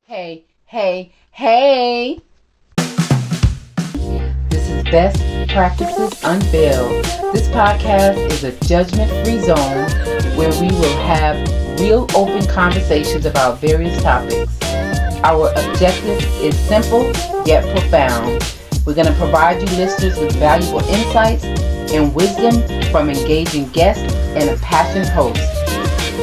Hey, hey, hey! This is Best Practices Unveiled. This podcast is a judgment-free zone where we will have real open conversations about various topics. Our objective is simple yet profound. We're going to provide you listeners with valuable insights and wisdom from engaging guests and a passionate host.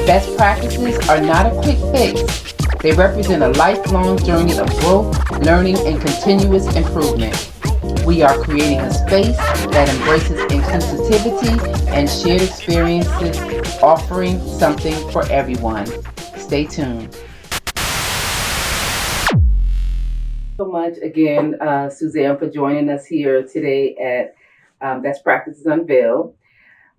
Best practices are not a quick fix. They represent a lifelong journey of growth, learning, and continuous improvement. We are creating a space that embraces inclusivity and shared experiences, offering something for everyone. Stay tuned. So much again, Suzanne, for joining us here today at Best Practices Unveiled.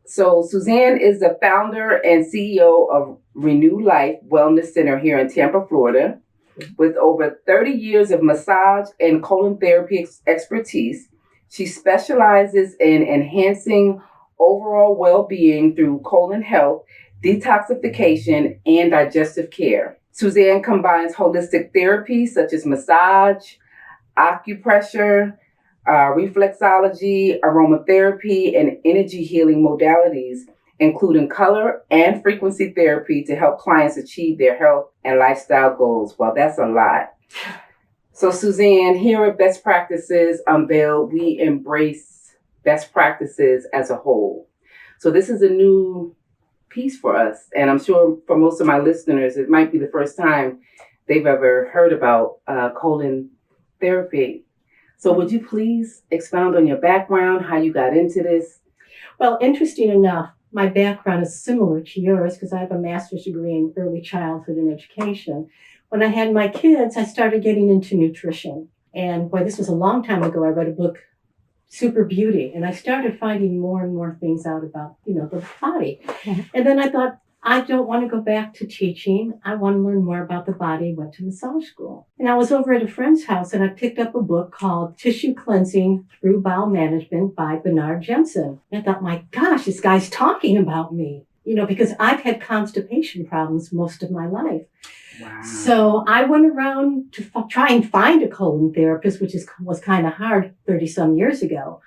So Suzanne is the founder and CEO of Renew Life Wellness Center here in Tampa, Florida. With over 30 years of massage and colon therapy expertise, she specializes in enhancing overall well-being through colon health, detoxification, and digestive care. Suzanne combines holistic therapies such as massage, acupressure, reflexology, aromatherapy, and energy healing modalities, including color and frequency therapy to help clients achieve their health and lifestyle goals. Well, that's a lot. So, Suzanne, here at Best Practices Unveiled, we embrace best practices as a whole. So this is a new piece for us, and I'm sure for most of my listeners, it might be the first time they've ever heard about colon therapy. So would you please expound on your background, how you got into this? Well, interesting enough, my background is similar to yours because I have a master's degree in early childhood and education. When I had my kids, I started getting into nutrition. And boy, this was a long time ago. I read a book, Super Beauty, and I started finding more and more things out about, the body. And then I thought, I don't want to go back to teaching. I want to learn more about the body. Went to massage school. And I was over at a friend's house and I picked up a book called Tissue Cleansing Through Bowel Management by Bernard Jensen. And I thought, my gosh, this guy's talking about me, because I've had constipation problems most of my life. Wow. So I went around to try and find a colon therapist, which was kind of hard 30 some years ago.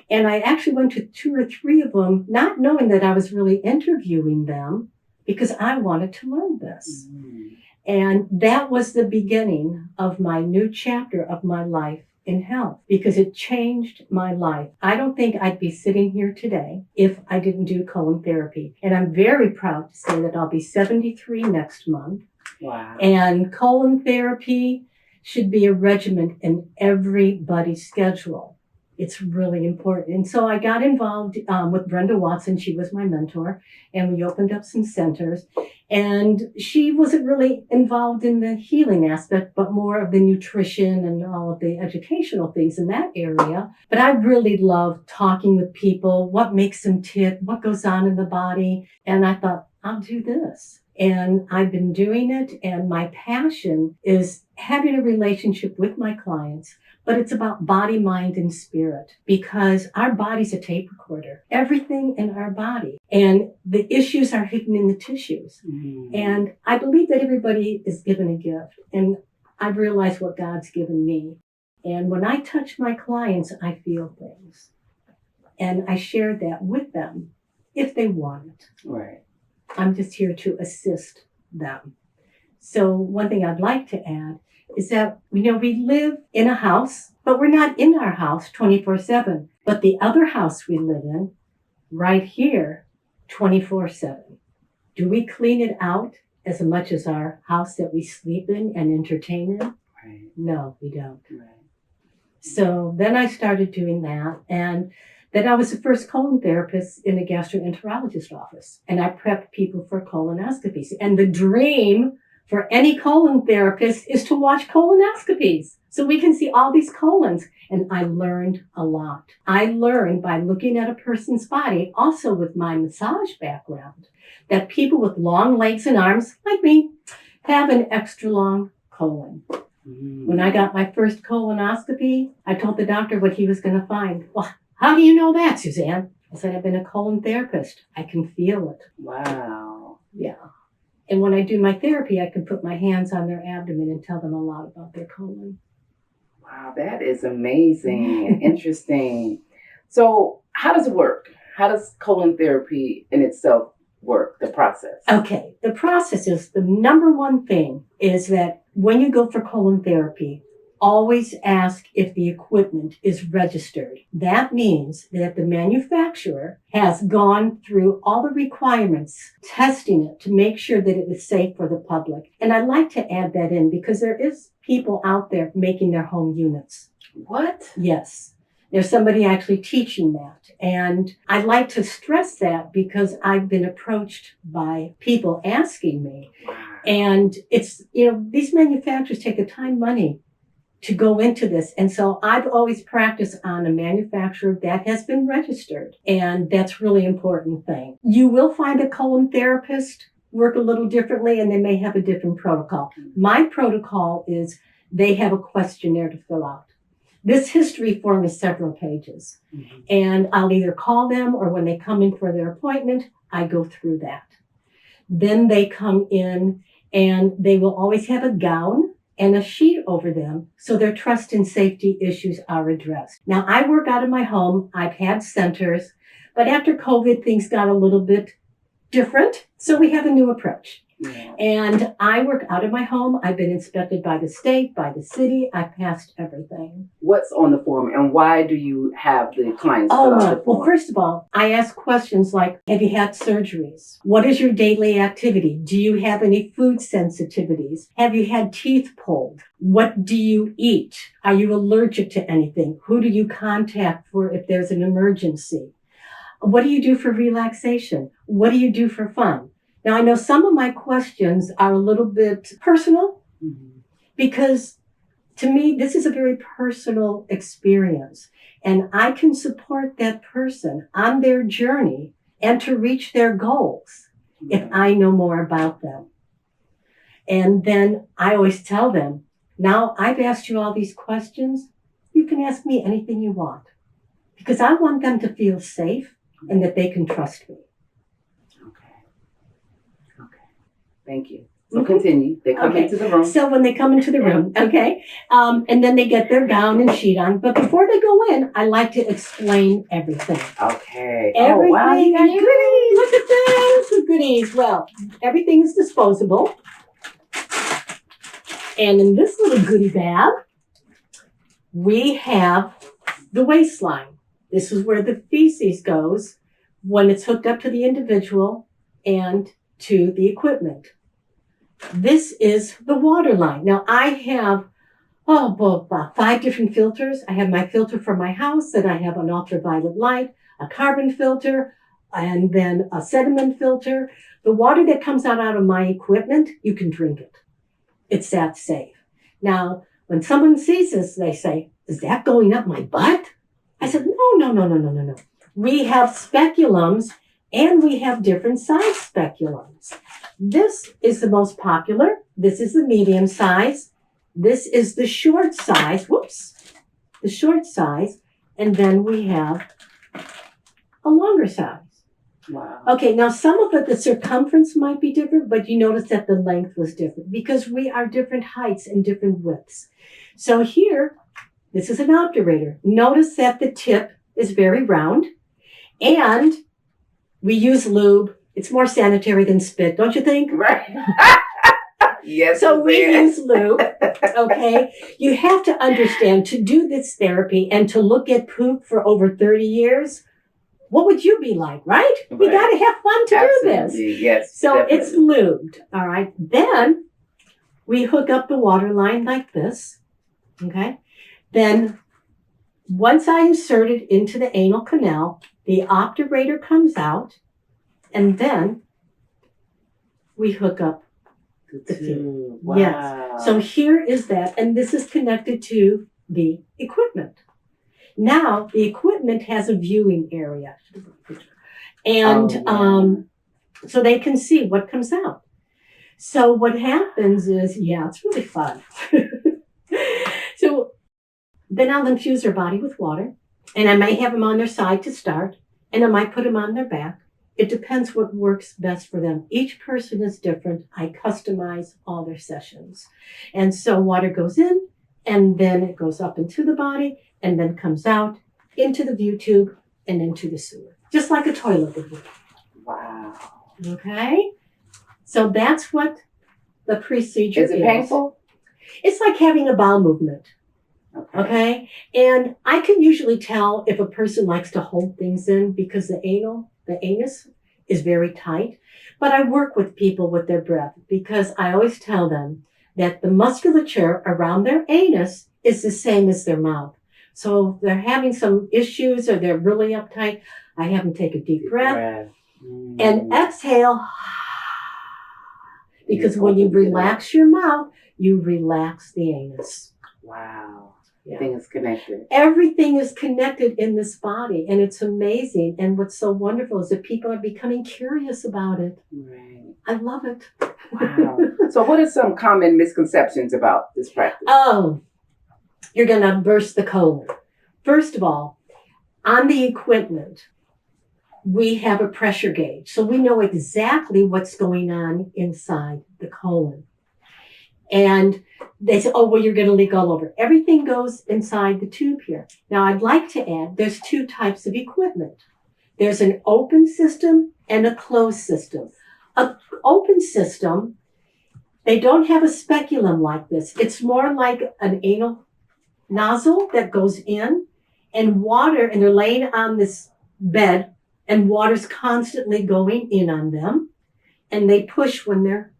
And I actually went to 2 or 3 of them, not knowing that I was really interviewing them, because I wanted to learn this. Mm-hmm. And that was the beginning of my new chapter of my life in health, because it changed my life. I don't think I'd be sitting here today if I didn't do colon therapy. And I'm very proud to say that I'll be 73 next month. Wow. And colon therapy should be a regimen in everybody's schedule. It's really important. And so I got involved with Brenda Watson. She was my mentor, and we opened up some centers. And she wasn't really involved in the healing aspect, but more of the nutrition and all of the educational things in that area. But I really love talking with people, what makes them tick, what goes on in the body. And I thought, I'll do this. And I've been doing it. And my passion is having a relationship with my clients. But it's about body, mind, and spirit, because our body's a tape recorder, everything in our body. And the issues are hidden in the tissues. Mm-hmm. And I believe that everybody is given a gift. And I've realized what God's given me. And when I touch my clients, I feel things. And I share that with them if they want it. Right. I'm just here to assist them. So one thing I'd like to add is that, we live in a house, but we're not in our house 24/7. But the other house we live in, right here, 24/7. Do we clean it out as much as our house that we sleep in and entertain in? Right. No, we don't. Right. So then I started doing that. And then I was the first colon therapist in a gastroenterologist office. And I prepped people for colonoscopies. And the dream for any colon therapist is to watch colonoscopies so we can see all these colons. And I learned a lot. I learned by looking at a person's body, also with my massage background, that people with long legs and arms, like me, have an extra long colon. Mm. When I got my first colonoscopy, I told the doctor what he was going to find. Well, how do you know that, Suzanne? I said, I've been a colon therapist. I can feel it. Wow. Yeah. And when I do my therapy, I can put my hands on their abdomen and tell them a lot about their colon. Wow, that is amazing and interesting. So, how does it work? How does colon therapy in itself work, the process? Okay, the process is the number one thing is that when you go for colon therapy, always ask if the equipment is registered. That means that the manufacturer has gone through all the requirements, testing it to make sure that it is safe for the public. And I'd like to add that in because there is people out there making their home units. What? Yes. There's somebody actually teaching that. And I'd like to stress that because I've been approached by people asking me. And it's, these manufacturers take the time, money to go into this. And so I've always practiced on a manufacturer that has been registered. And that's really important thing. You will find a colon therapist work a little differently and they may have a different protocol. My protocol is they have a questionnaire to fill out. This history form is several pages. Mm-hmm. And I'll either call them or when they come in for their appointment, I go through that. Then they come in and they will always have a gown and a sheet over them so their trust and safety issues are addressed. Now, I work out of my home. I've had centers, but after COVID, things got a little bit different. So we have a new approach. Yeah. And I work out of my home. I've been inspected by the state, by the city. I've passed everything. What's on the form and why do you have the clients fill out the form? Well, first of all, I ask questions like, have you had surgeries? What is your daily activity? Do you have any food sensitivities? Have you had teeth pulled? What do you eat? Are you allergic to anything? Who do you contact for if there's an emergency? What do you do for relaxation? What do you do for fun? Now, I know some of my questions are a little bit personal because to me, this is a very personal experience and I can support that person on their journey and to reach their goals if I know more about them. And then I always tell them, now I've asked you all these questions. You can ask me anything you want because I want them to feel safe and that they can trust me. Thank you. So continue. They come into the room. So when they come into the room, and then they get their gown and sheet on. But before they go in, I like to explain everything. Okay. Everything. Oh, wow, you got goodies. Look at this. The goodies. Well, everything is disposable. And in this little goodie bag, we have the waistline. This is where the feces goes when it's hooked up to the individual and to the equipment. This is the water line. Now I have about 5 different filters. I have my filter for my house, and I have an ultraviolet light, a carbon filter, and then a sediment filter. The water that comes out of my equipment, you can drink it. It's that safe. Now, when someone sees this, they say, is that going up my butt? I said, no. We have speculums and we have different size speculums. This is the most popular. This is the medium size. This is the short size. The short size. And then we have a longer size. Wow. Okay, now some of it, the circumference might be different, but you notice that the length was different because we are different heights and different widths. So here, this is an obturator. Notice that the tip is very round and we use lube. It's more sanitary than spit, don't you think? Right. Yes. So we use lube, okay? You have to understand, to do this therapy and to look at poop for over 30 years, what would you be like, right? We got to have fun to do this. Yes. So definitely. It's lubed, all right? Then we hook up the water line like this, okay? Then once I insert it into the anal canal, the obturator comes out, and then we hook up the feet. Wow. Yes. So here is that, and this is connected to the equipment. Now, the equipment has a viewing area. And so they can see what comes out. So what happens is, it's really fun. So then I'll infuse their body with water, and I may have them on their side to start, and I might put them on their back, It depends what works best for them. Each person is different. I customize all their sessions. And so water goes in, and then it goes up into the body, and then comes out into the view tube and into the sewer, just like a toilet would work. Wow. Okay? So that's what the procedure is. Is it painful? It's like having a bowel movement. Okay? And I can usually tell if a person likes to hold things in because the anus is very tight. But I work with people with their breath because I always tell them that the musculature around their anus is the same as their mouth. So if they're having some issues or they're really uptight, I have them take a deep breath and exhale. Because when you relax your mouth, you relax the anus. Wow. Yeah. Everything is connected. Everything is connected in this body, and it's amazing. And what's so wonderful is that people are becoming curious about it. Right. I love it. Wow. So what are some common misconceptions about this practice? Oh, you're going to burst the colon. First of all, on the equipment, we have a pressure gauge. So we know exactly what's going on inside the colon. And they say, oh, well, you're going to leak all over. Everything goes inside the tube here. Now, I'd like to add, there's two types of equipment. There's an open system and a closed system. An open system, they don't have a speculum like this. It's more like an anal nozzle that goes in and water, and they're laying on this bed, and water's constantly going in on them, and they push when they're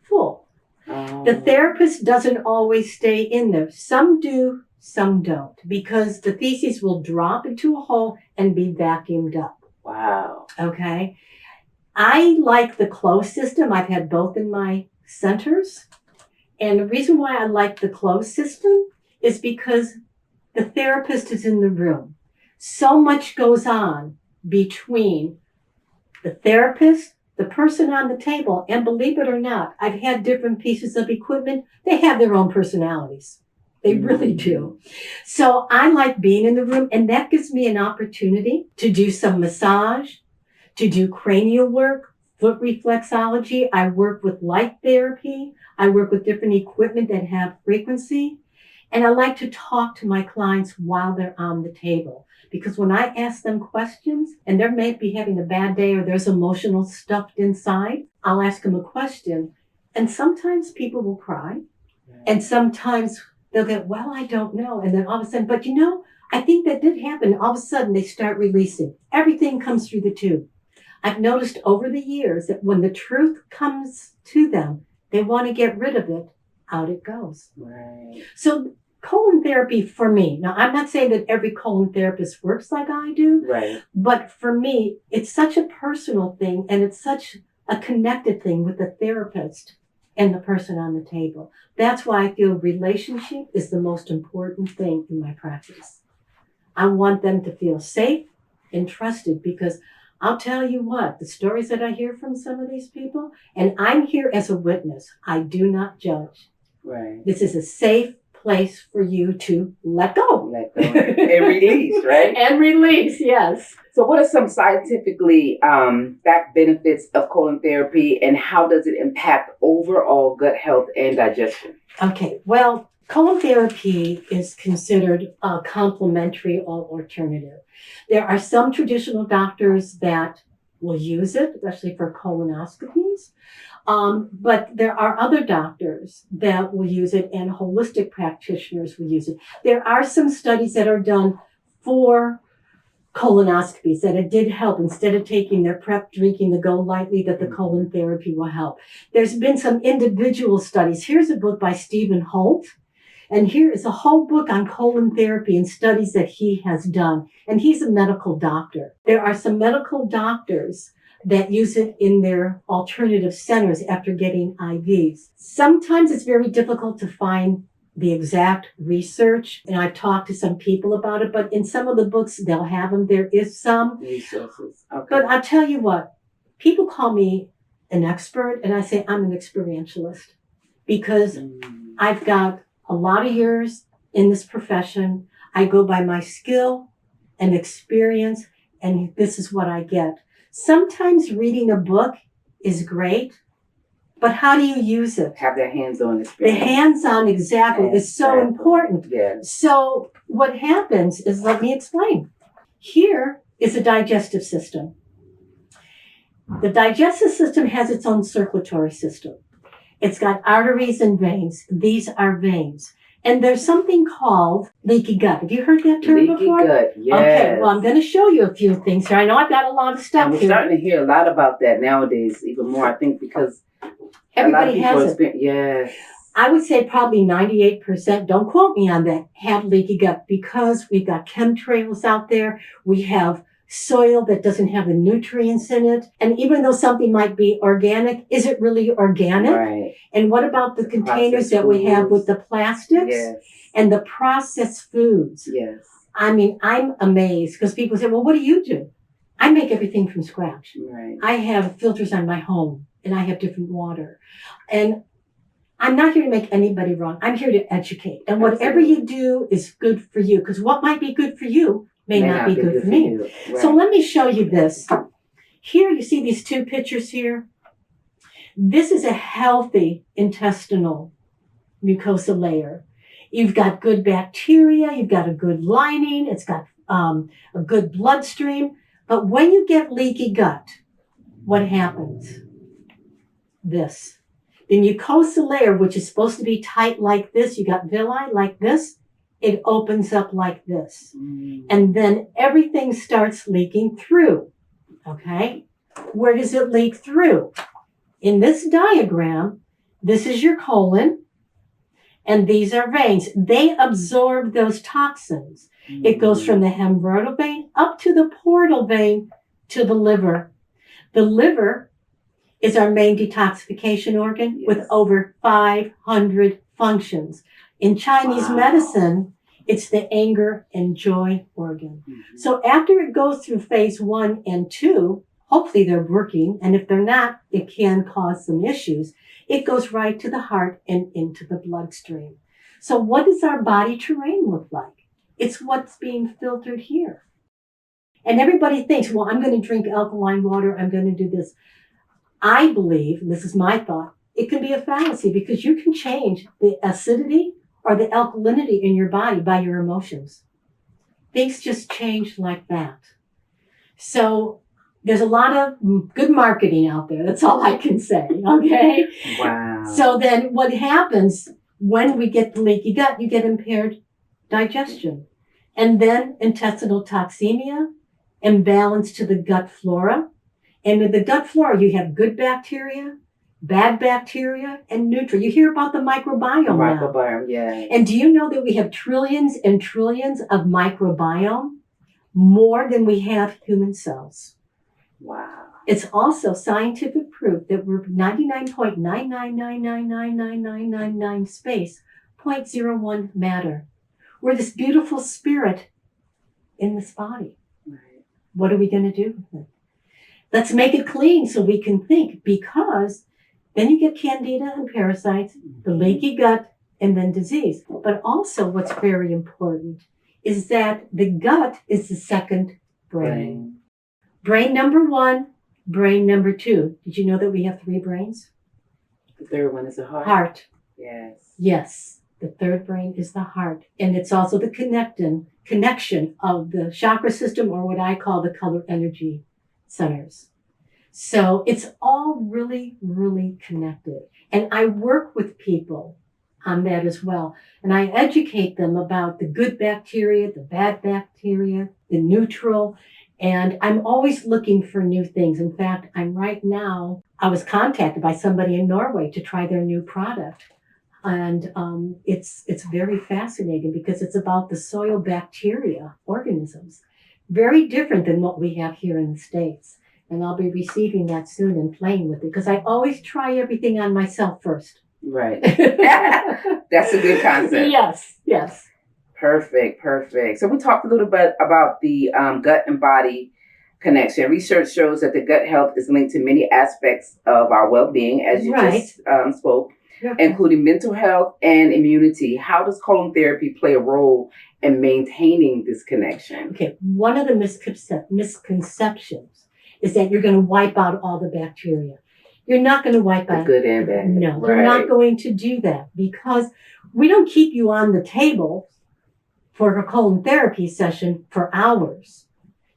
full. The therapist doesn't always stay in there. Some do, some don't, because the feces will drop into a hole and be vacuumed up. Wow. Okay. I like the closed system. I've had both in my centers. And the reason why I like the closed system is because the therapist is in the room. So much goes on between the therapist, the person on the table, and believe it or not, I've had different pieces of equipment. They have their own personalities. They really do. So I like being in the room, and that gives me an opportunity to do some massage, to do cranial work, foot reflexology. I work with light therapy. I work with different equipment that have frequency. And I like to talk to my clients while they're on the table. Because when I ask them questions, and they may be having a bad day or there's emotional stuff inside, I'll ask them a question. And sometimes people will cry. And sometimes they'll go, well, I don't know. And then all of a sudden, but you know, I think that did happen. All of a sudden, they start releasing. Everything comes through the tube. I've noticed over the years that when the truth comes to them, they want to get rid of it. Out it goes. Right. So colon therapy for me, now I'm not saying that every colon therapist works like I do, Right. but for me, it's such a personal thing and it's such a connected thing with the therapist and the person on the table. That's why I feel relationship is the most important thing in my practice. I want them to feel safe and trusted because I'll tell you what, the stories that I hear from some of these people, and I'm here as a witness, I do not judge. Right. This is a safe place for you to let go. Let go. And release, right? And release, yes. So what are some scientifically backed benefits of colon therapy and how does it impact overall gut health and digestion? Okay, well, colon therapy is considered a complementary or alternative. There are some traditional doctors that will use it, especially for colonoscopies. But there are other doctors that will use it and holistic practitioners will use it. There are some studies that are done for colonoscopies that it did help. Instead of taking their prep, drinking the Go Lightly, that the colon therapy will help. There's been some individual studies. Here's a book by Stephen Holt. And here is a whole book on colon therapy and studies that he has done. And he's a medical doctor. There are some medical doctors that use it in their alternative centers after getting IVs. Sometimes it's very difficult to find the exact research, and I've talked to some people about it, but in some of the books, they'll have them. There is some resources. Okay. But I'll tell you what, people call me an expert, and I say I'm an experientialist because I've got a lot of years in this profession. I go by my skill and experience, and this is what I get. Sometimes reading a book is great, but how do you use it? Have that hands-on The experience. hands-on exactly is so Exactly. important. Yes. So what happens is, let me explain. Here is a digestive system. The digestive system has its own circulatory system. It's got arteries and veins. These are veins. And there's something called leaky gut. Have you heard that term before? Leaky gut, yes. Okay, well, I'm going to show you a few things here. I know I've got a lot of stuff And we're here. starting to hear a lot about that nowadays, even more, I think, because Everybody has it. Yes. I would say probably 98%, don't quote me on that, have leaky gut because we've got chemtrails out there. We have soil that doesn't have the nutrients in it. And even though something might be organic, is it really organic? Right. And what about the containers that we have with the plastics? Yes. And the processed foods? Yes. I mean, I'm amazed because people say, well, what do you do? I make everything from scratch. Right. I have filters on my home and I have different water. And I'm not here to make anybody wrong. I'm here to educate. And whatever you do is good for you because what might be good for you may not be good for me. Right. So let me show you this. Here, you see these two pictures here? This is a healthy intestinal mucosa layer. You've got good bacteria. You've got a good lining. It's got a good bloodstream. But when you get leaky gut, what happens? This. The mucosa layer, which is supposed to be tight like this, you got villi like this, it opens up like this. And then everything starts leaking through. Okay? Where does it leak through? In this diagram, this is your colon, and these are veins. They absorb those toxins. It goes from the hemorrhoidal vein up to the portal vein to the liver. The liver is our main detoxification organ with over 500 functions. In Chinese medicine, it's the anger and joy organ. So after it goes through phase 1 and 2, hopefully they're working, and if they're not, it can cause some issues. It goes right to the heart and into the bloodstream. So what does our body terrain look like? It's what's being filtered here. And everybody thinks, well, I'm going to drink alkaline water. I'm going to do this. I believe, and this is my thought, it can be a fallacy because you can change the acidity or the alkalinity in your body by your emotions. Things just change like that. So there's a lot of good marketing out there. That's all I can say, okay? Wow. So then what happens when we get the leaky gut, you get impaired digestion. And then intestinal toxemia, imbalance to the gut flora. And in the gut flora, you have good bacteria, bad bacteria, and nutrient. You hear about the microbiome now. Microbiome, yeah. And do you know that we have trillions and trillions of microbiome? More than we have human cells. Wow. It's also scientific proof that we're 99.999999999 space, 0.01 matter. We're this beautiful spirit in this body. Right. What are we going to do with it? Let's make it clean so we can think, because then you get candida and parasites, the leaky gut, and then disease. But also what's very important is that the gut is the second brain. Brain number 1, brain number 2. Did you know that we have 3 brains? The third one is the heart. Heart. Yes. Yes. The third brain is the heart. And it's also the connection of the chakra system, or what I call the color energy centers. So it's all really, really connected. And I work with people on that as well. And I educate them about the good bacteria, the bad bacteria, the neutral. And I'm always looking for new things. In fact, I was contacted by somebody in Norway to try their new product. And it's very fascinating because it's about the soil bacteria organisms. Very different than what we have here in the States. And I'll be receiving that soon and playing with it because I always try everything on myself first. Right. That's a good concept. Yes. Perfect. So we talked a little bit about the gut and body connection. Research shows that the gut health is linked to many aspects of our well-being, as you just spoke, including mental health and immunity. How does colon therapy play a role in maintaining this connection? Okay, one of the misconceptions is that you're going to wipe out all the bacteria. You're not going to wipe out the good and bad. No, right. You're not going to do that because we don't keep you on the table for a colon therapy session for hours.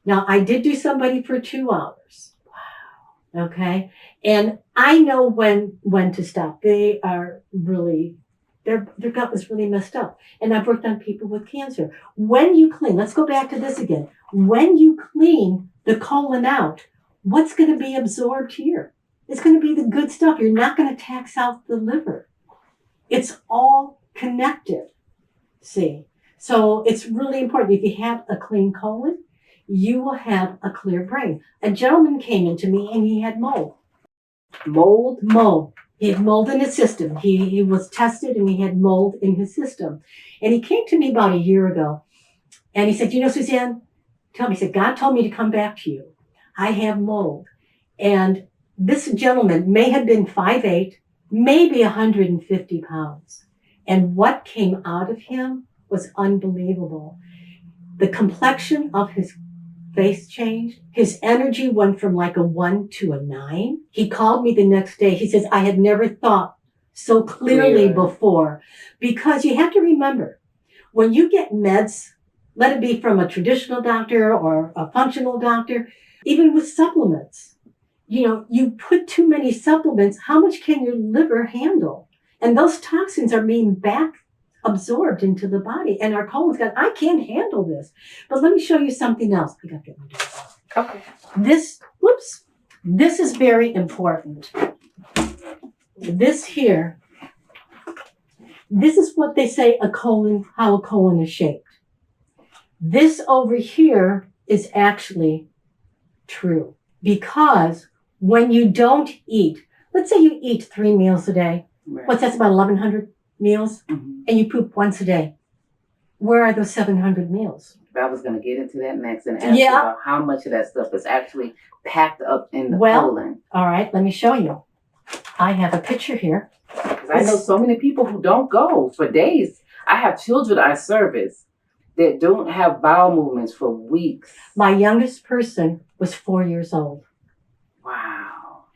Now, I did do somebody for 2 hours. Wow. Okay. And I know when to stop. They are really, their gut was really messed up. And I've worked on people with cancer. When you clean, let's go back to this again. When you clean the colon out, what's going to be absorbed here? It's going to be the good stuff. You're not going to tax out the liver. It's all connected. See? So it's really important. If you have a clean colon, you will have a clear brain. A gentleman came into me and he had mold. Mold? Mold. He had mold in his system. He was tested and he had mold in his system. And he came to me about a year ago and he said, Suzanne, he said, God told me to come back to you. I have mold. And this gentleman may have been 5'8", maybe 150 pounds. And what came out of him was unbelievable. The complexion of his face changed. His energy went from like a 1 to a 9. He called me the next day. He says, I had never thought so clearly before. Because you have to remember, when you get meds, let it be from a traditional doctor or a functional doctor, even with supplements, you put too many supplements, how much can your liver handle? And those toxins are being back absorbed into the body. And our colon's got, I can't handle this. But let me show you something else. I got to get my door. Okay. This is very important. This here, this is what they say how a colon is shaped. This over here is actually true because when you don't eat, let's say you eat 3 meals a day. Right. That's about 1,100 meals, and you poop once a day. Where are those 700 meals? I was going to get into that next and ask you about how much of that stuff is actually packed up in the colon. All right, let me show you. I have a picture here. Because I know so many people who don't go for days. I have children I service that don't have bowel movements for weeks. My youngest person was 4 years old. Wow.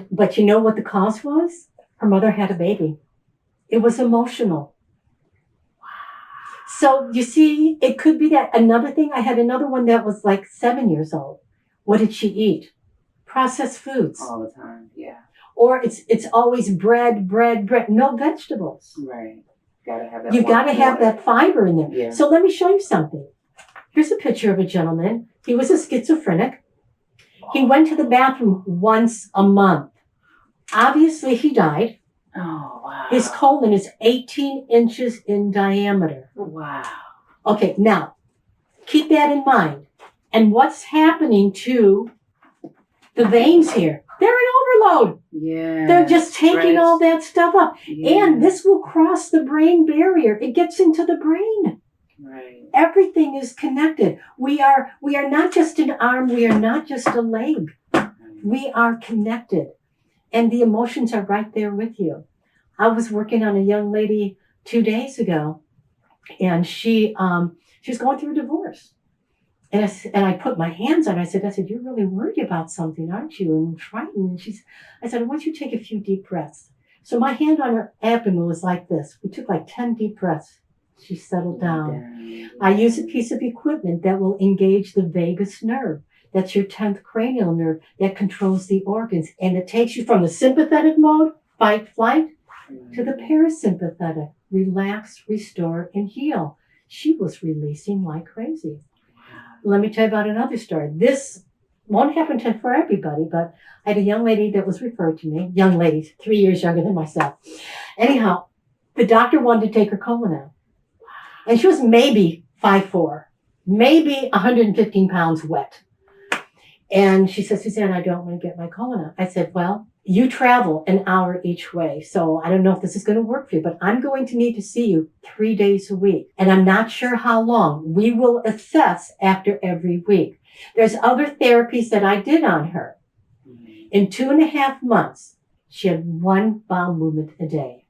But you know what the cause was? Her mother had a baby. It was emotional. Wow. So you see, it could be that. Another thing, I had another one that was like 7 years old. What did she eat? Processed foods. All the time, yeah. Or it's always bread, no vegetables. Right. Gotta have that. You gotta have that fiber in there. Yeah. So let me show you something. Here's a picture of a gentleman. He was a schizophrenic. He went to the bathroom once a month. Obviously, he died. Oh, wow. His colon is 18 inches in diameter. Wow. Okay, now, keep that in mind. And what's happening to the veins here? They're in overload. Yeah. They're just taking all that stuff up. Yeah. And this will cross the brain barrier. It gets into the brain. Right. Everything is connected. We are not just an arm. We are not just a leg. We are connected. And the emotions are right there with you. I was working on a young lady 2 days ago, and she was going through a divorce. And I put my hands on her. I said, you're really worried about something, aren't you? And frightened. And I said, I want you to take a few deep breaths. So my hand on her abdomen was like this. We took like 10 deep breaths. She settled down. I use a piece of equipment that will engage the vagus nerve. That's your 10th cranial nerve that controls the organs. And it takes you from the sympathetic mode, fight, flight, to the parasympathetic, relax, restore, and heal. She was releasing like crazy. Let me tell you about another story. This won't happen for everybody, but I had a young lady that was referred to me. Young lady, 3 years younger than myself. Anyhow, the doctor wanted to take her colon out. And she was maybe 5'4", maybe 115 pounds wet. And she said, Suzanne, I don't want to get my colon out. I said, well, you travel an hour each way. So I don't know if this is going to work for you, but I'm going to need to see you 3 days a week. And I'm not sure how long. We will assess after every week. There's other therapies that I did on her. In 2.5 months, she had 1 bowel movement a day.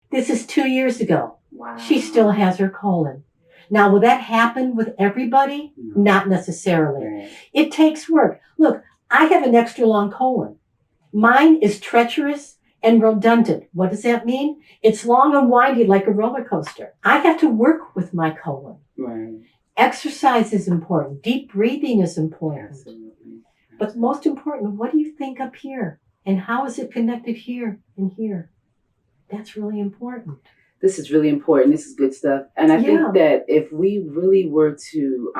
This is 2 years ago. Wow. She still has her colon. Now, will that happen with everybody? No. Not necessarily. Right. It takes work. Look, I have an extra long colon. Mine is treacherous and redundant. What does that mean? It's long and windy like a roller coaster. I have to work with my colon. Right. Exercise is important. Deep breathing is important. Absolutely. But most important, what do you think up here? And how is it connected here and here? That's really important. This is really important. This is good stuff. And I Yeah. think that if we really were to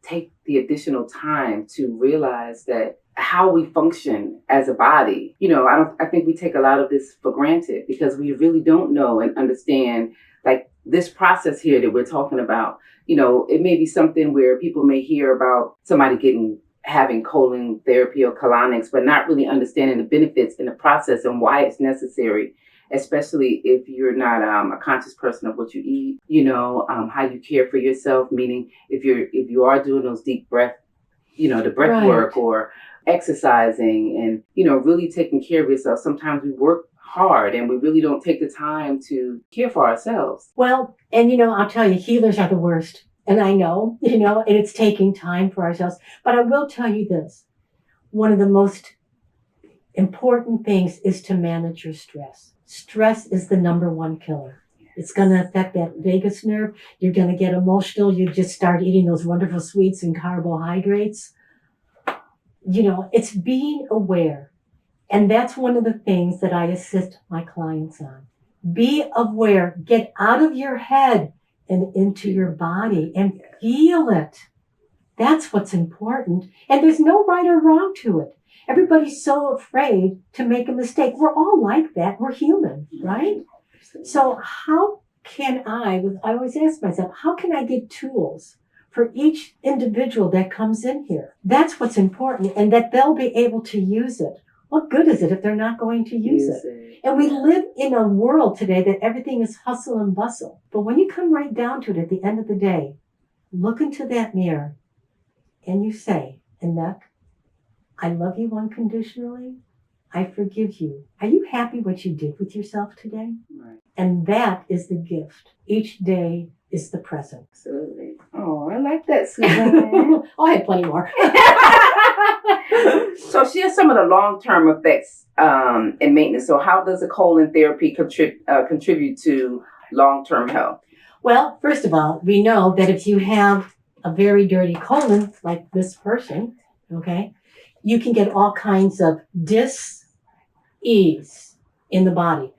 take the additional time to realize that how we function as a body, I think we take a lot of this for granted because we really don't know and understand like this process here that we're talking about. It may be something where people may hear about somebody having colon therapy or colonics, but not really understanding the benefits in the process and why it's necessary, especially if you're not a conscious person of what you eat, how you care for yourself, meaning if you are doing those deep breath, the breath Right. work or exercising and, really taking care of yourself. Sometimes we work hard and we really don't take the time to care for ourselves. Well, and I'll tell you, healers are the worst. And I know, and it's taking time for ourselves. But I will tell you this. One of the most important things is to manage your stress. Stress is the number one killer. It's going to affect that vagus nerve. You're going to get emotional. You just start eating those wonderful sweets and carbohydrates. It's being aware. And that's one of the things that I assist my clients on. Be aware. Get out of your head and into your body and feel it. That's what's important. And there's no right or wrong to it. Everybody's so afraid to make a mistake. We're all like that. We're human, right? So how can I always ask myself, how can I get tools for each individual that comes in here? That's what's important, and that they'll be able to use it. What good is it if they're not going to use it? And we live in a world today that everything is hustle and bustle. But when you come right down to it at the end of the day, look into that mirror and you say, Annette, I love you unconditionally. I forgive you. Are you happy what you did with yourself today? Right. And that is the gift. Each day is the present. Absolutely. Oh, I like that, Suzanne. I had plenty more. So share some of the long-term effects and maintenance. So how does a colon therapy contribute to long-term health? Well, first of all, we know that if you have a very dirty colon, like this person, okay, you can get all kinds of dis-ease in the body.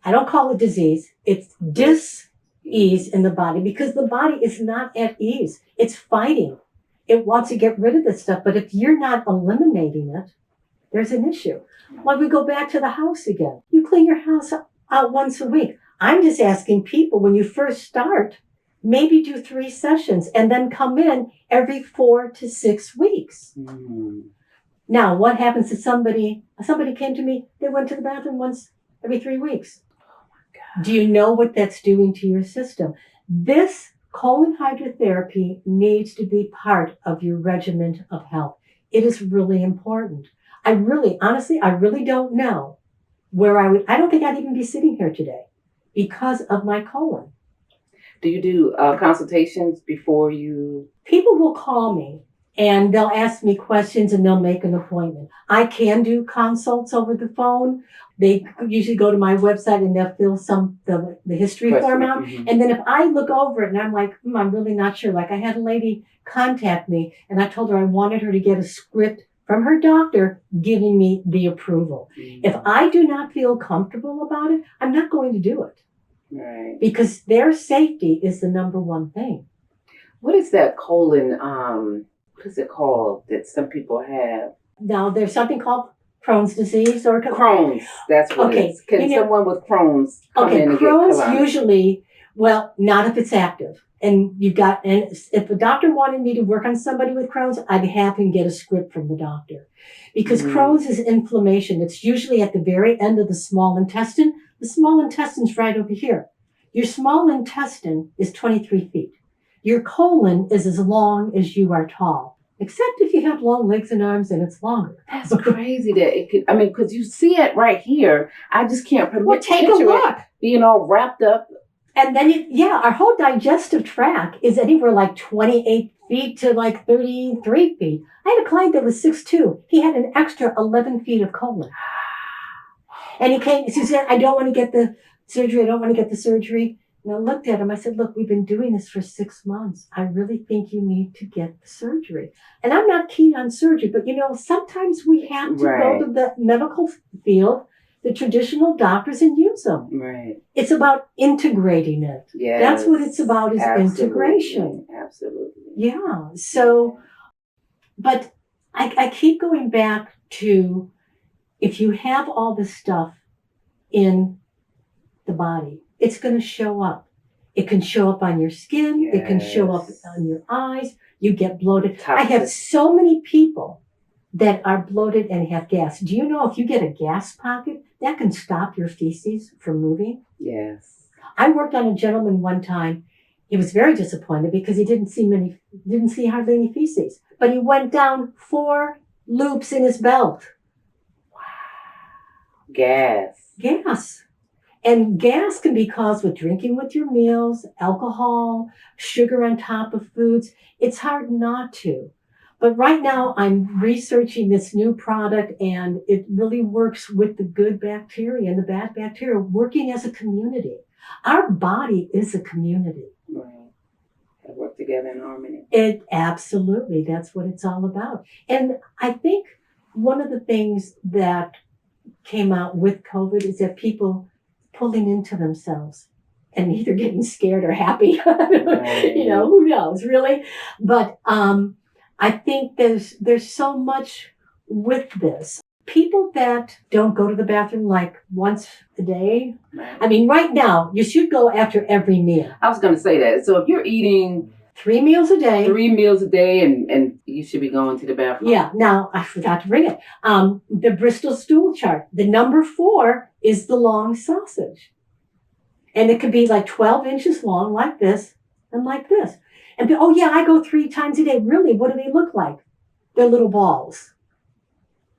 I don't call it disease. It's dis-ease in the body because the body is not at ease. It's fighting. It wants to get rid of this stuff. But if you're not eliminating it, there's an issue. Well, we go back to the house again. You clean your house out once a week. I'm just asking people when you first start, maybe do 3 sessions and then come in every 4 to 6 weeks. Mm-hmm. Now, what happens to somebody came to me, they went to the bathroom once every 3 weeks. Oh my God. Do you know what that's doing to your system? This colon hydrotherapy needs to be part of your regimen of health. It is really important. Honestly, I really don't know where I don't think I'd even be sitting here today because of my colon. Do you do consultations before you? People will call me and they'll ask me questions and they'll make an appointment. I can do consults over the phone. They usually go to my website and they'll fill the history form out. Mm-hmm. And then if I look over it and I'm like, I'm really not sure. Like I had a lady contact me and I told her I wanted her to get a script from her doctor giving me the approval. Mm-hmm. If I do not feel comfortable about it, I'm not going to do it. Right. Because their safety is the number one thing. What is that colon, what is it called that some people have? Now, there's something called Crohn's disease or Crohn's. That's what it is. Can someone with Crohn's come in and Crohn's get colonics? usually, well, not if it's active. And if a doctor wanted me to work on somebody with Crohn's, I'd have him get a script from the doctor. Because Crohn's is inflammation. It's usually at the very end of the small intestine. The small intestine's right over here. Your small intestine is 23 feet. Your colon is as long as you are tall. Except if you have long legs and arms and it's longer. That's crazy that it could, because you see it right here. I just can't Well, take a look. Being all wrapped up. And then, our whole digestive tract is anywhere like 28 feet to like 33 feet. I had a client that was 6'2". He had an extra 11 feet of colon. And he came, he said, I don't want to get the surgery. I don't want to get the surgery. And I looked at him. I said, look, we've been doing this for 6 months. I really think you need to get the surgery. And I'm not keen on surgery, but sometimes we have to go to the medical field, the traditional doctors, and use them. Right. It's about integrating it. Yes. That's what it's about, is integration. Absolutely. Yeah. So, but I keep going back to, if you have all this stuff in the body, it's going to show up. It can show up on your skin. Yes. It can show up on your eyes. You get bloated. Toxic. I have so many people that are bloated and have gas. Do you know if you get a gas pocket, that can stop your feces from moving? Yes. I worked on a gentleman one time. He was very disappointed because he didn't see hardly any feces. But he went down 4 loops in his belt. Gas. And gas can be caused with drinking with your meals, alcohol, sugar on top of foods. It's hard not to. But right now I'm researching this new product, and it really works with the good bacteria and the bad bacteria, working as a community. Our body is a community. Right. They work together in harmony. Absolutely. That's what it's all about. And I think one of the things that came out with COVID is that people pulling into themselves and either getting scared or happy. Right. Who knows, really? But I think there's so much with this. People that don't go to the bathroom like once a day. Right. I mean, right now, you should go after every meal. I was going to say that. So if you're eating 3 meals a day. 3 meals a day, and you should be going to the bathroom. Yeah. Now, I forgot to bring it. The Bristol stool chart. The number 4 is the long sausage. And it could be like 12 inches long, like this, and like this. And, oh yeah, I go 3 times a day. Really, what do they look like? They're little balls.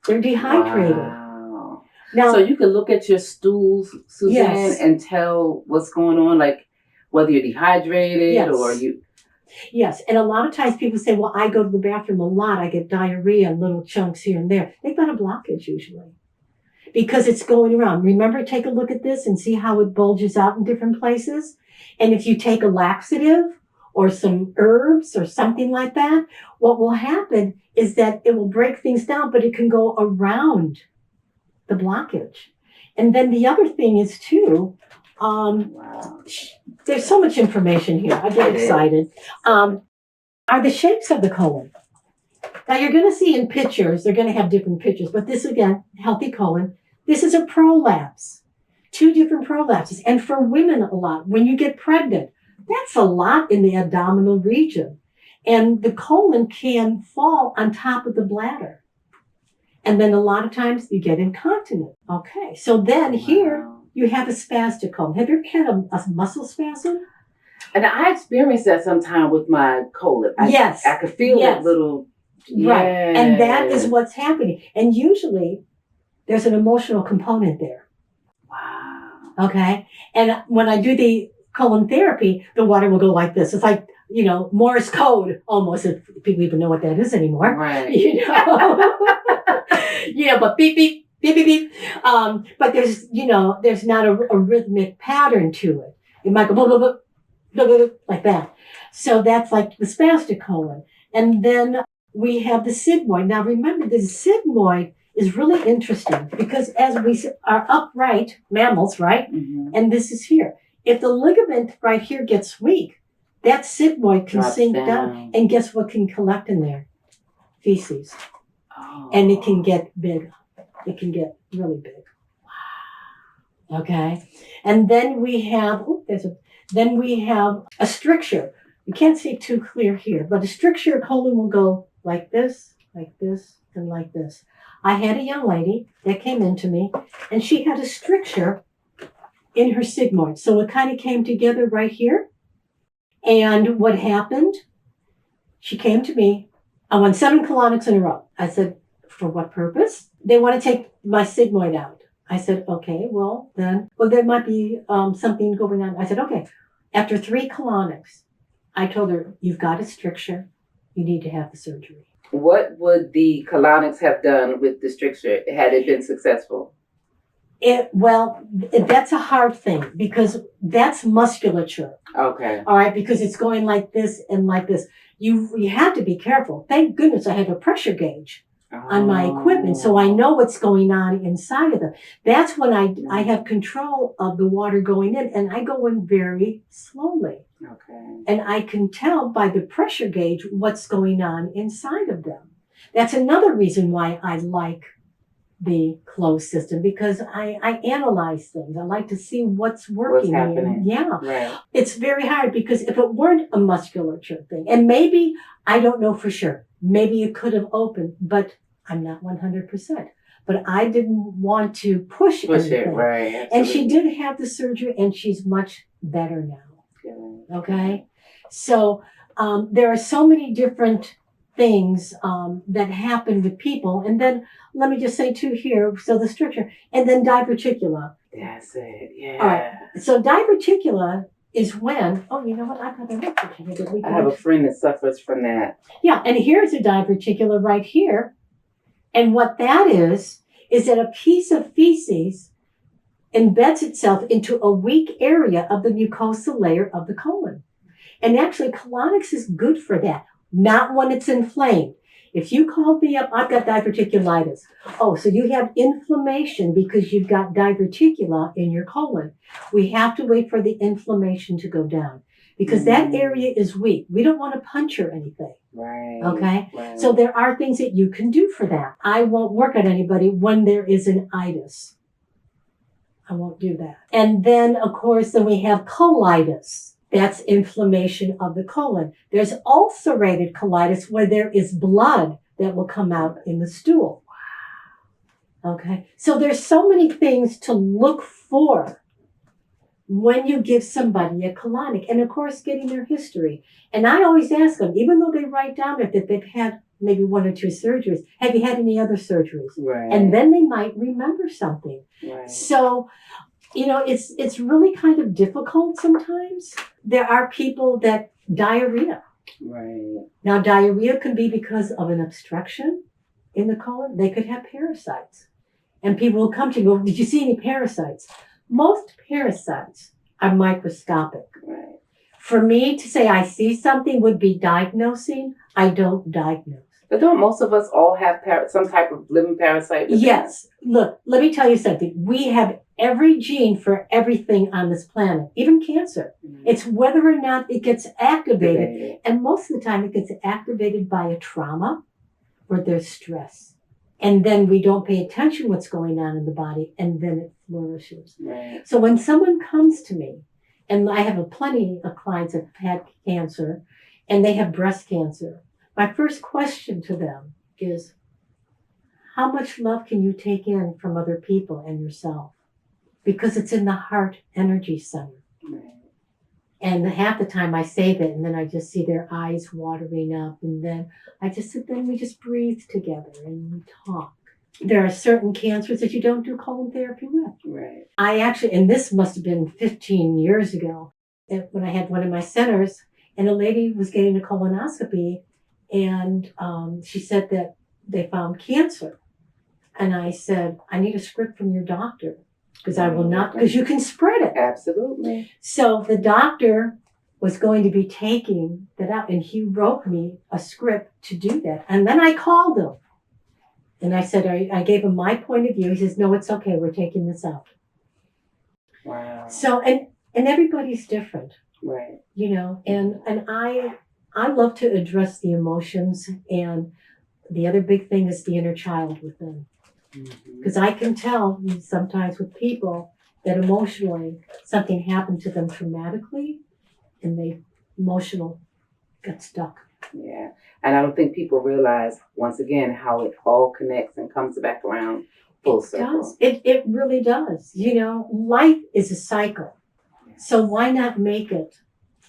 They're dehydrated. Wow. Now, so you can look at your stools, Suzanne, yes, and tell what's going on, like whether you're dehydrated, yes, or you... Yes, and a lot of times people say, well, I go to the bathroom a lot. I get diarrhea, little chunks here and there. They've got a blockage usually because it's going around. Remember, take a look at this and see how it bulges out in different places. And if you take a laxative or some herbs or something like that, what will happen is that it will break things down, but it can go around the blockage. And then the other thing is too, wow, there's so much information here. I get excited. Are the shapes of the colon. Now you're going to see in pictures, they're going to have different pictures, but this again, healthy colon. This is a prolapse, 2 different prolapses. And for women a lot, when you get pregnant, that's a lot in the abdominal region. And the colon can fall on top of the bladder. And then a lot of times you get incontinent. Okay, so then here you have a spastic colon. Have you ever had a muscle spasm? And I experienced that sometime with my colon. Yes. I could feel that little... Right. Yes. And that is what's happening. And usually there's an emotional component there. Wow. Okay. And when I do the colon therapy, the water will go like this. It's like, Morse code almost, if people even know what that is anymore. Right. But beep, beep, beep, beep, beep. But there's not a rhythmic pattern to it. It might go blah, blah, blah, blah, blah, blah, like that. So that's like the spastic colon. And then we have the sigmoid. Now remember, the sigmoid is really interesting because as we are upright mammals, right? Mm-hmm. And this is here. If the ligament right here gets weak, that sigmoid can sink down. And guess what can collect in there? Feces. Oh. And it can get big. It can get really big. Wow. Okay. And then we have, a stricture. You can't see too clear here, but a stricture colon will go like this, and like this. I had a young lady that came into me, and she had a stricture in her sigmoid. So it kind of came together right here. And what happened? She came to me. I won 7 colonics in a row. I said, for what purpose? They want to take my sigmoid out. I said, okay, there might be something going on. I said, okay. After 3 colonics, I told her, you've got a stricture. you need to have the surgery. What would the colonics have done with the stricture had it been successful? That's a hard thing because that's musculature. Okay. All right, because it's going like this and like this. You have to be careful. Thank goodness I have a pressure gauge on my equipment, so I know what's going on inside of them. That's when I have control of the water going in, and I go in very slowly. Okay. And I can tell by the pressure gauge what's going on inside of them. That's another reason why I like the closed system, because I analyze things. I like to see what's working. What's happening. Yeah. Right. It's very hard because if it weren't a musculature thing, and maybe, I don't know for sure, maybe it could have opened, but I'm not 100%. But I didn't want to push anything. It, right. Absolutely. And she did have the surgery, and she's much better now. Yeah. Okay? So there are so many different things that happen with people. And then let me just say too here, so the stricture, and then diverticula. That's it, yeah. All right. So diverticula is when, oh, you know what? I've got a picture here. I have a friend that suffers from that. Yeah, and here's a diverticula right here. And what that is that a piece of feces embeds itself into a weak area of the mucosal layer of the colon. And actually, colonics is good for that, not when it's inflamed. If you called me up, I've got diverticulitis. Oh, so you have inflammation because you've got diverticula in your colon. We have to wait for the inflammation to go down because that area is weak. We don't want to puncture anything. Right. Okay? Right. So there are things that you can do for that. I won't work on anybody when there is an itis. I won't do that. And then, of course, then we have colitis. That's inflammation of the colon. There's ulcerated colitis where there is blood that will come out in the stool. Okay. So there's so many things to look for when you give somebody a colonic. And of course, getting their history. And I always ask them, even though they write down that they've had maybe 1 or 2 surgeries, have you had any other surgeries? Right. And then they might remember something. Right. So, you know, it's really kind of difficult sometimes. There are people that diarrhea. Right. Now, diarrhea can be because of an obstruction in the colon. They could have parasites. And people will come to you, well, did you see any parasites? Most parasites are microscopic. Right. For me to say I see something would be diagnosing. I don't diagnose. But don't most of us all have some type of living parasite? Yes. Look, let me tell you something. We have every gene for everything on this planet, even cancer. Mm-hmm. It's whether or not it gets activated. And most of the time it gets activated by a trauma or there's stress. And then we don't pay attention what's going on in the body, and then it flourishes. Right. So when someone comes to me, and I have plenty of clients that have had cancer, and they have breast cancer, my first question to them is, how much love can you take in from other people and yourself? Because it's in the heart energy center. Right. And half the time I say that, and then I just see their eyes watering up, and then I just sit there and we just breathe together and we talk. There are certain cancers that you don't do colon therapy with. Right. I actually, and this must have been 15 years ago, when I had one of my centers, and a lady was getting a colonoscopy, and she said that they found cancer. And I said, I need a script from your doctor. Because I will not, because you can spread it. Absolutely. So the doctor was going to be taking that out, and he wrote me a script to do that. And then I called him, and I said, I gave him my point of view. He says, no, it's okay. We're taking this out. Wow. So, and everybody's different. Right. You know, and I love to address the emotions, and the other big thing is the inner child within. Because I can tell sometimes with people that emotionally something happened to them traumatically, and they emotional got stuck. Yeah. And I don't think people realize, once again, how it all connects and comes back around full circle. It really does. You know, life is a cycle. So why not make it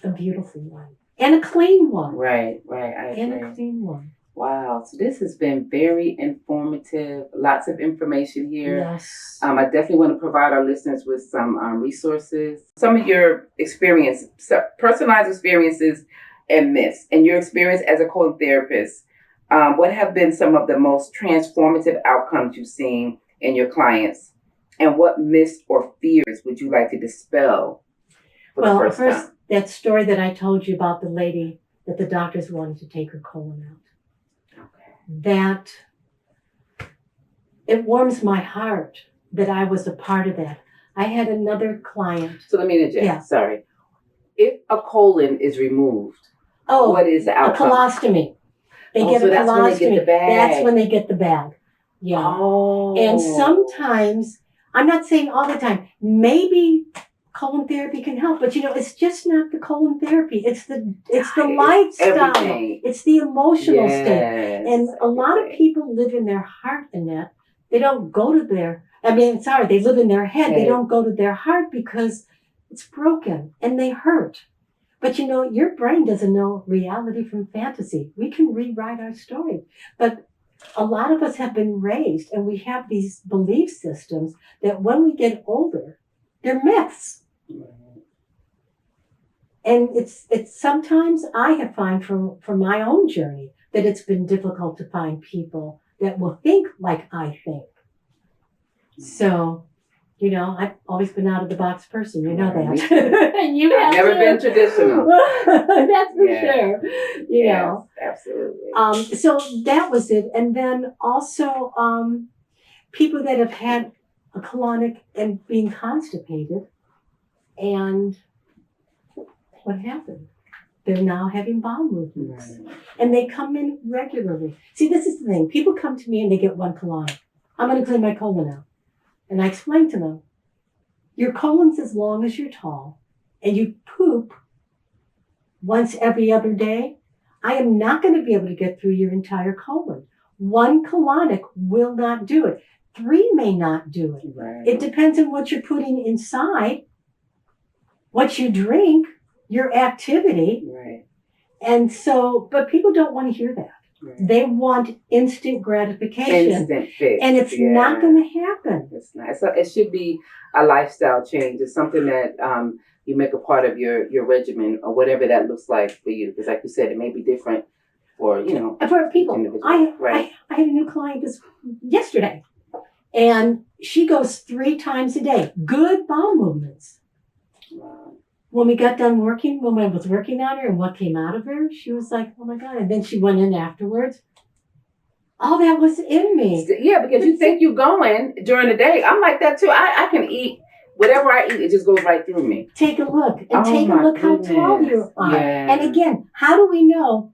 a beautiful one? And a clean one. Right, right. I agree. And a clean one. Wow. So this has been very informative. Lots of information here. Yes. I definitely want to provide our listeners with some resources. Some of your experience, personalized experiences and myths. In your experience as a colon therapist, what have been some of the most transformative outcomes you've seen in your clients? And what myths or fears would you like to dispel for the first time? That story that I told you about the lady that the doctors wanted to take her colon out. Okay. That it warms my heart that I was a part of that. I had another client. So let me interject. Yeah. Sorry. If a colon is removed, what is the outcome? A colostomy. They get a that's colostomy. When they get the bag. That's when they get the bag. Yeah. Oh. And sometimes, I'm not saying all the time, maybe colon therapy can help, but it's just not the colon therapy. It's the lifestyle. Everything. It's the emotional state. And a lot of people live in their heart, Annette. They don't go to they live in their head. They don't go to their heart because it's broken and they hurt. But your brain doesn't know reality from fantasy. We can rewrite our story. But a lot of us have been raised and we have these belief systems that when we get older, they're myths. And it's sometimes I have found from my own journey that it's been difficult to find people that will think like I think. So, I've always been out of the box person. You know that. And you have never been traditional. That's for sure. Yes, absolutely. So that was it. And then also people that have had a colonic and being constipated. And what happened? They're now having bowel movements. Right. And they come in regularly. See, this is the thing. People come to me and they get one colonic. I'm going to clean my colon out. And I explain to them, your colon's as long as you're tall, and you poop once every other day. I am not going to be able to get through your entire colon. One colonic will not do it. 3 may not do it. Right. It depends on what you're putting inside, what you drink, your activity. Right. And so, but people don't want to hear that. Right. They want instant gratification. Instant fix. And it's not going to happen. It's not. So it should be a lifestyle change. It's something that you make a part of your regimen or whatever that looks like for you. Because like you said, it may be different for people. I had a new client yesterday. And she goes 3 times a day. Good bowel movements. Wow. When we got done working, when I was working on her and what came out of her, she was like, oh my God. And then she went in afterwards. All that was in me. Yeah, because you think you're going during the day. I'm like that too. I can eat whatever I eat. It just goes right through me. Take a look. And take a look how tall you are. Yeah. And again, how do we know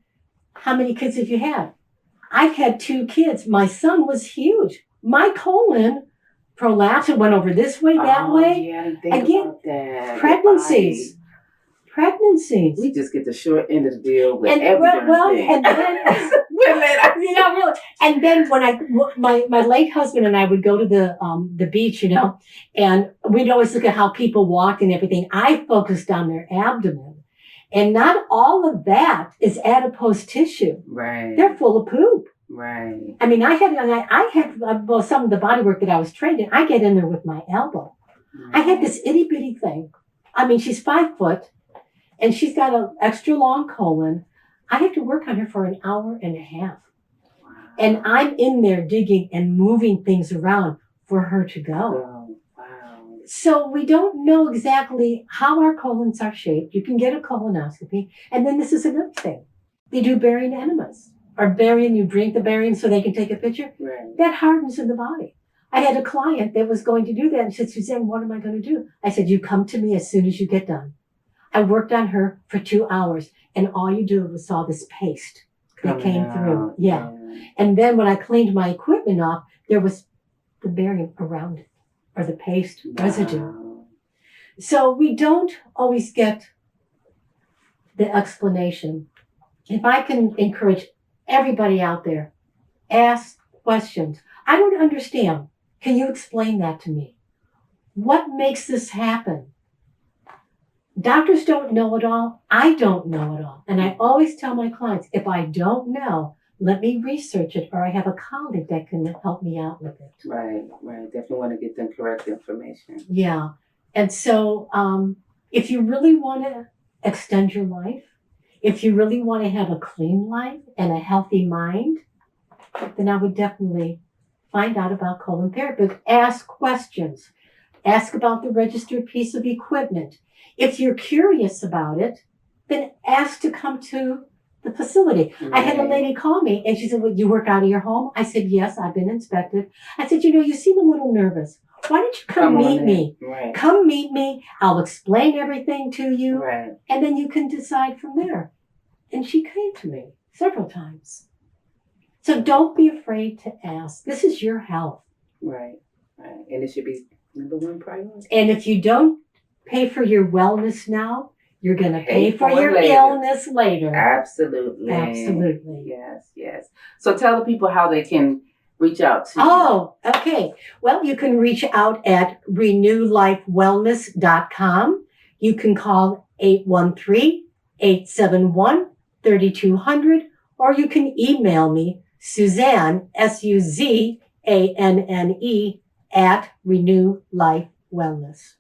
how many kids have you had? I've had 2 kids. My son was huge. My colon prolapsed and went over this way, that way. Yeah, I didn't think about that. Pregnancies. We just get the short end of the deal with everything. And then really. And then when my late husband and I would go to the beach, and we'd always look at how people walked and everything. I focused on their abdomen, and not all of that is adipose tissue. Right. They're full of poop. Right. I mean, I had some of the body work that I was trained in. I get in there with my elbow. Right. I had this itty bitty thing. I mean, she's 5 foot, and she's got an extra long colon. I had to work on her for an hour and a half. Wow. And I'm in there digging and moving things around for her to go. Wow. So we don't know exactly how our colons are shaped. You can get a colonoscopy. And then this is another thing. They do barium enemas. Or barium, you drink the barium so they can take a picture. Right. That hardens in the body. I had a client that was going to do that and said, Suzanne, what am I going to do? I said, you come to me as soon as you get done. I worked on her for 2 hours, and all you do was saw this paste that came through. Yeah. And then when I cleaned my equipment off, there was the barium around it, or the paste residue. So we don't always get the explanation. If I can encourage everybody out there, ask questions. I don't understand. Can you explain that to me? What makes this happen? Doctors don't know it all. I don't know it all. And I always tell my clients, if I don't know, let me research it, or I have a colleague that can help me out with it. Right. Definitely want to get them correct information. Yeah. And so if you really want to extend your life, If you really want to have a clean life and a healthy mind, then I would definitely find out about colon therapy. But ask questions. Ask about the registered piece of equipment. If you're curious about it, then ask to come to the facility. Right. I had a lady call me and she said, well, you work out of your home? I said, yes, I've been inspected. I said, you seem a little nervous. Why don't you come meet me? Right. Come meet me. I'll explain everything to you. Right. And then you can decide from there. And she came to me several times. So don't be afraid to ask. This is your health. Right. Right. And it should be number one priority. And if you don't pay for your wellness now, you're going to pay for your illness later. Absolutely. Absolutely. Yes, yes. So tell the people how they can reach out to you. Oh, okay. Well, you can reach out at renewlifewellness.com. You can call 813-871-3200, or you can email me, Suzanne, Suzanne, at Renew Life Wellness.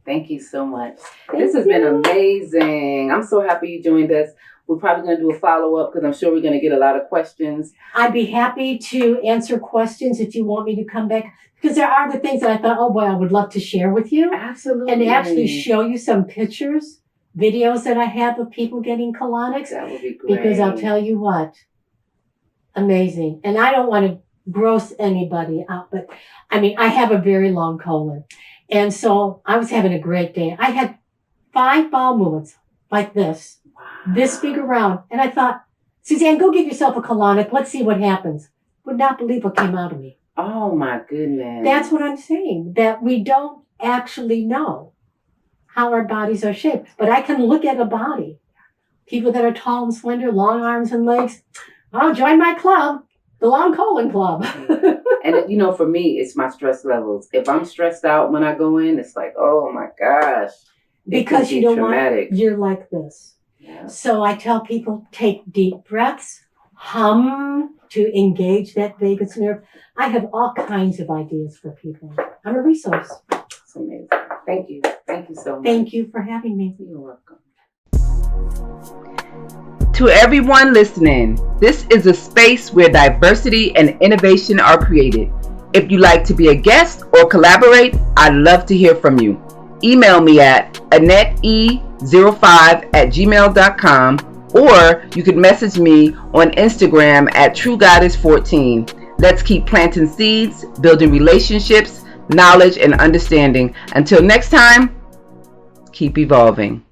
Thank you so much. This has been amazing. I'm so happy you joined us. We're probably going to do a follow-up because I'm sure we're going to get a lot of questions. I'd be happy to answer questions if you want me to come back, because there are the things that I thought, oh boy, I would love to share with you. Absolutely. And actually show you some pictures, videos that I have of people getting colonics. That would be great. Because I'll tell you what, amazing. And I don't want to gross anybody out, but I have a very long colon. And so I was having a great day. I had 5 bowel movements like this. This big around. And I thought, Suzanne, go give yourself a colonic. Let's see what happens. Would not believe what came out of me. Oh, my goodness. That's what I'm saying, that we don't actually know how our bodies are shaped. But I can look at a body. People that are tall and slender, long arms and legs. Oh, join my club, the Long Colon Club. And, for me, it's my stress levels. If I'm stressed out when I go in, it's like, oh, my gosh. Because you know what? You're like this. Yeah. So I tell people, take deep breaths, hum to engage that vagus nerve. I have all kinds of ideas for people. I'm a resource. It's amazing. Thank you. Thank you so much. Thank you for having me. You're welcome. To everyone listening, this is a space where diversity and innovation are created. If you'd like to be a guest or collaborate, I'd love to hear from you. Email me at AnnetteE05@gmail.com, or you can message me on Instagram at TrueGoddess14. Let's keep planting seeds, building relationships, knowledge, and understanding. Until next time, keep evolving.